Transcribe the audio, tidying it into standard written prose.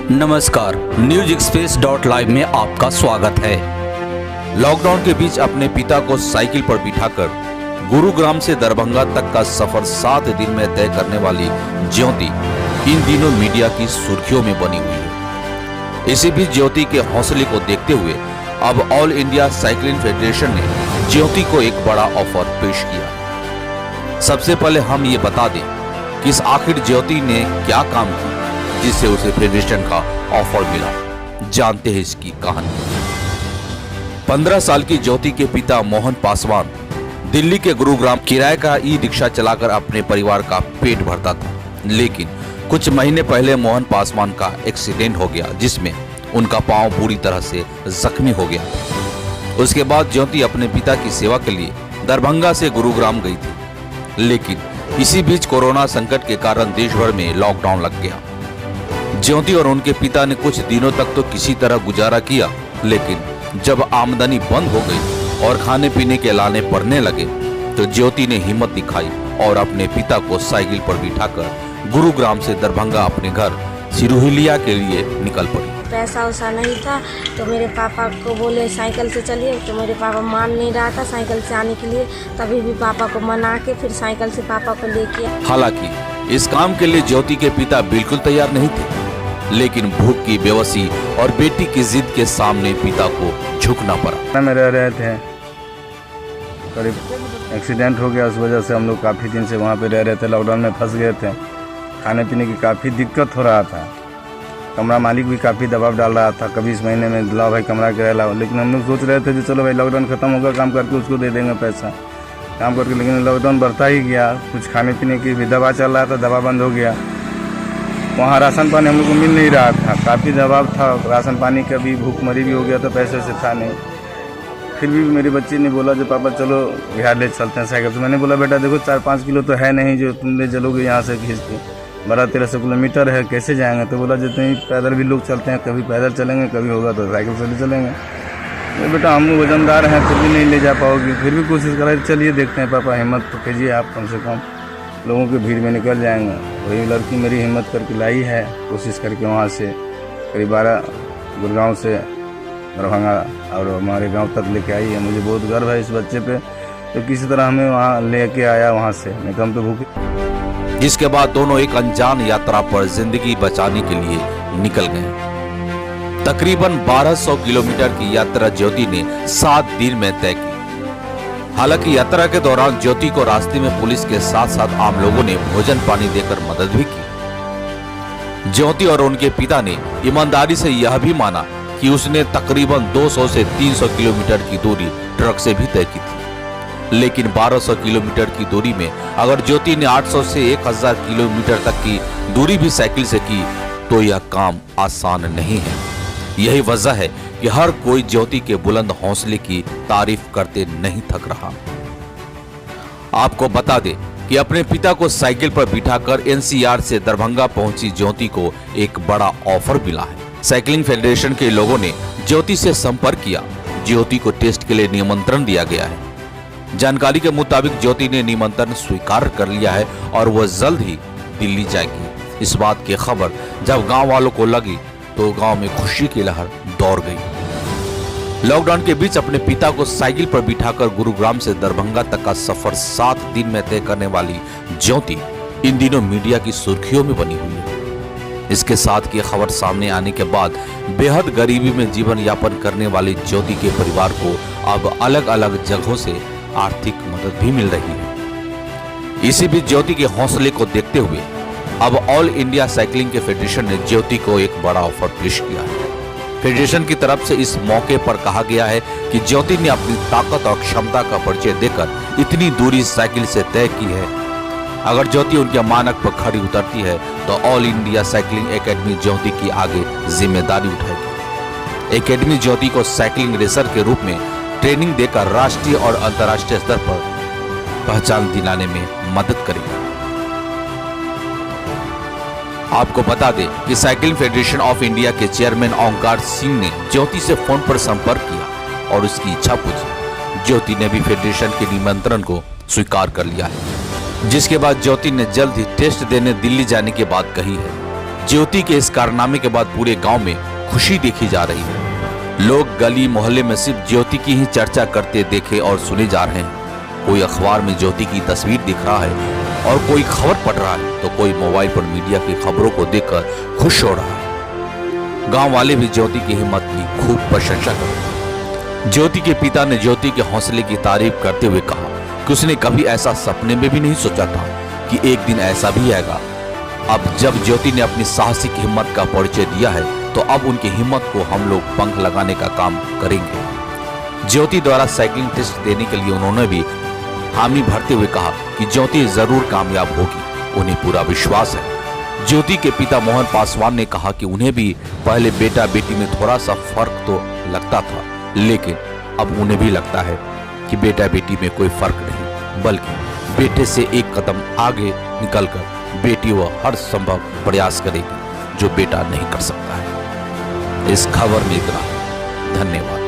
नमस्कार, news express .live में आपका स्वागत है। लॉकडाउन के बीच अपने पिता को साइकिल पर बिठाकर गुरुग्राम से दरभंगा तक का सफर 7 दिन में तय करने वाली ज्योति इन दिनों मीडिया की सुर्खियों में बनी हुई है। इसी बीच ज्योति के हौसले को देखते हुए अब ऑल इंडिया साइकिलिंग फेडरेशन ने ज्योति को एक बड़ा ऑफर पेश किया। सबसे पहले हम ये बता दें कि इस आखिर ज्योति ने क्या काम किया जिससे उसे फेडरेशन का ऑफर मिला। जानते हैं इसकी कहानी। 15 साल की ज्योति के पिता मोहन पासवान दिल्ली के गुरुग्राम किराए का ई रिक्शा चलाकर अपने परिवार का पेट भरता था, लेकिन कुछ महीने पहले मोहन पासवान का एक्सीडेंट हो गया जिसमें उनका पांव बुरी तरह से जख्मी हो गया। उसके बाद ज्योति अपने पिता की सेवा के लिए दरभंगा से गुरुग्राम गई थी, लेकिन इसी बीच कोरोना संकट के कारण देश भर में लॉकडाउन लग गया। ज्योति और उनके पिता ने कुछ दिनों तक तो किसी तरह गुजारा किया, लेकिन जब आमदनी बंद हो गई और खाने पीने के लाने पड़ने लगे तो ज्योति ने हिम्मत दिखाई और अपने पिता को साइकिल पर बिठाकर गुरुग्राम से दरभंगा अपने घर सिरोहिलिया के लिए निकल पड़ी। पैसा वैसा नहीं था तो मेरे पापा को बोले साइकिल से चलिए, तो मेरे पापा मान नहीं रहा था साइकिल से आने के लिए। तभी भी पापा को मना के फिर साइकिल से पापा को लेके। हालांकि इस काम के लिए ज्योति के पिता बिल्कुल तैयार नहीं थे, लेकिन भूख की बेबसी और बेटी की जिद के सामने पिता को झुकना पड़ा। में रह रहे थे, करीब एक्सीडेंट हो गया, उस वजह से हम लोग काफ़ी दिन से वहाँ पे रह रहे थे। लॉकडाउन में फंस गए थे, खाने पीने की काफ़ी दिक्कत हो रहा था। कमरा मालिक भी काफ़ी दबाव डाल रहा था, कभी इस महीने में लाओ भाई कमरा किराया लाओ, लेकिन हम लोग सोच रहे थे कि चलो भाई लॉकडाउन ख़त्म होगा, काम करके उसको दे देंगे पैसा काम करके। लेकिन लॉकडाउन बढ़ता ही गया, कुछ खाने पीने की भी दवा चल रहा था, दवा बंद हो गया। वहाँ राशन पानी हम लोग को मिल नहीं रहा था, काफ़ी दबाव था राशन पानी का भी, भूखमरी भी हो गया था, पैसे से था नहीं। फिर भी मेरी बच्ची ने बोला जो पापा चलो बिहार ले चलते हैं साइकिल से। मैंने बोला बेटा देखो 4-5 किलो तो है नहीं जो तुम ले चलोगे यहाँ से खींच के, 1200-1300 किलोमीटर है, कैसे जाएंगे। तो बोला जितने ही पैदल भी लोग चलते हैं, कभी पैदल चलेंगे, कभी होगा तो साइकिल से ले चलेंगे। तो बेटा हम वजनदार हैं फिर भी नहीं ले जा पाओगे, फिर भी कोशिश करें, चलिए देखते हैं पापा, हिम्मत तो कीजिए आप, कम से कम लोगों की भीड़ में निकल जाएंगे। वही लड़की मेरी हिम्मत करके लाई है, कोशिश करके वहाँ से करीब 12 गुड़गांव से दरभंगा और हमारे गांव तक लेके आई है। मुझे बहुत गर्व है इस बच्चे पे, तो किसी तरह हमें वहाँ लेके आया वहाँ से, नहीं तो हम तो भूखे। जिसके बाद दोनों एक अनजान यात्रा पर जिंदगी बचाने के लिए निकल गए। तकरीबन 1200 किलोमीटर की यात्रा ज्योति ने 7 दिन में तय की। हालांकि यात्रा के दौरान ज्योति को रास्ते में पुलिस के साथ साथ आम लोगों ने भोजन पानी देकर मदद भी की। ज्योति और उनके पिता ने ईमानदारी से यह भी माना कि उसने तकरीबन 200 से 300 किलोमीटर की दूरी ट्रक से भी तय की थी, लेकिन 1200 किलोमीटर की दूरी में अगर ज्योति ने 800 से 1000 किलोमीटर तक की दूरी भी साइकिल से की तो यह काम आसान नहीं है। यही वजह है कि हर कोई ज्योति के बुलंद हौसले की तारीफ करते नहीं थक रहा। आपको बता दें कि अपने पिता को साइकिल पर बिठाकर एनसीआर से दरभंगा पहुंची ज्योति को एक बड़ा ऑफर मिला है। साइकिलिंग फेडरेशन के लोगों ने ज्योति से संपर्क किया। ज्योति को टेस्ट के लिए निमंत्रण दिया गया है। जानकारी के मुताबिक ज्योति ने निमंत्रण स्वीकार कर लिया है और वह जल्द ही दिल्ली जाएगी। इस बात की खबर जब गांव वालों को लगी तो गांव में खुशी की लहर दौड़ गई। लॉकडाउन के बीच अपने पिता को साइकिल पर बिठाकर गुरुग्राम से दरभंगा तक का सफर 7 दिन में तय करने वाली ज्योति इन दिनों मीडिया की सुर्खियों में बनी हुई है। इसके साथ की खबर सामने आने के बाद बेहद गरीबी में जीवन यापन करने वाली ज्योति के परिवार को अब अलग अलग जगहों से आर्थिक मदद भी मिल रही है। इसी बीच ज्योति के हौसले को देखते हुए अब ऑल इंडिया साइकिलिंग के फेडरेशन ने ज्योति को एक बड़ा ऑफर पेश किया है। फेडरेशन की तरफ से इस मौके पर कहा गया है कि ज्योति ने अपनी ताकत और क्षमता का परिचय देकर इतनी दूरी साइकिल से तय की है। अगर ज्योति उनके मानक पर खड़ी उतरती है तो ऑल इंडिया साइकिलिंग एकेडमी ज्योति की आगे जिम्मेदारी उठाएगी। एकेडमी ज्योति को साइकिलिंग रेसर के रूप में ट्रेनिंग देकर राष्ट्रीय और अंतर्राष्ट्रीय स्तर पर पहचान दिलाने में मदद करेगी। आपको बता दें कि साइकिलिंग फेडरेशन ऑफ इंडिया के चेयरमैन ओंकार सिंह ने ज्योति से फोन पर संपर्क किया और उसकी इच्छा पूछी। ज्योति ने भी फेडरेशन के निमंत्रण को स्वीकार कर लिया है, जिसके बाद ज्योति ने जल्द ही टेस्ट देने दिल्ली जाने की बात कही है। ज्योति के इस कारनामे के बाद पूरे गांव में खुशी देखी जा रही है। लोग गली मोहल्ले में सिर्फ ज्योति की ही चर्चा करते देखे और सुने जा रहे हैं। कोई अखबार में ज्योति की तस्वीर दिख रहा है और कोई खबर पढ़ रहा है तो कोई मोबाइल पर मीडिया की खबरों को देखकर खुश हो रहा है। गांव वाले भी ज्योति की हिम्मत की खूब प्रशंसा कर रहे हैं। ज्योति के पिता ने ज्योति के हौसले की तारीफ करते हुए कहा कि उसने कभी ऐसा सपने में भी नहीं सोचा था कि एक दिन ऐसा भी आएगा। अब जब ज्योति ने अपनी साहसिक हिम्मत का परिचय दिया है तो अब उनकी हिम्मत को हम लोग पंख लगाने का काम करेंगे। ज्योति द्वारा साइकिलिंग टेस्ट देने के लिए उन्होंने भी हामी भरते हुए कहा कि ज्योति जरूर कामयाब होगी, उन्हें पूरा विश्वास है। ज्योति के पिता मोहन पासवान ने कहा कि उन्हें भी पहले बेटा बेटी में थोड़ा सा फर्क तो लगता था, लेकिन अब उन्हें भी लगता है कि बेटा बेटी में कोई फर्क नहीं, बल्कि बेटे से एक कदम आगे निकलकर बेटी वह हर संभव प्रयास करेगी जो बेटा नहीं कर सकता है। इस खबर में इतना। धन्यवाद।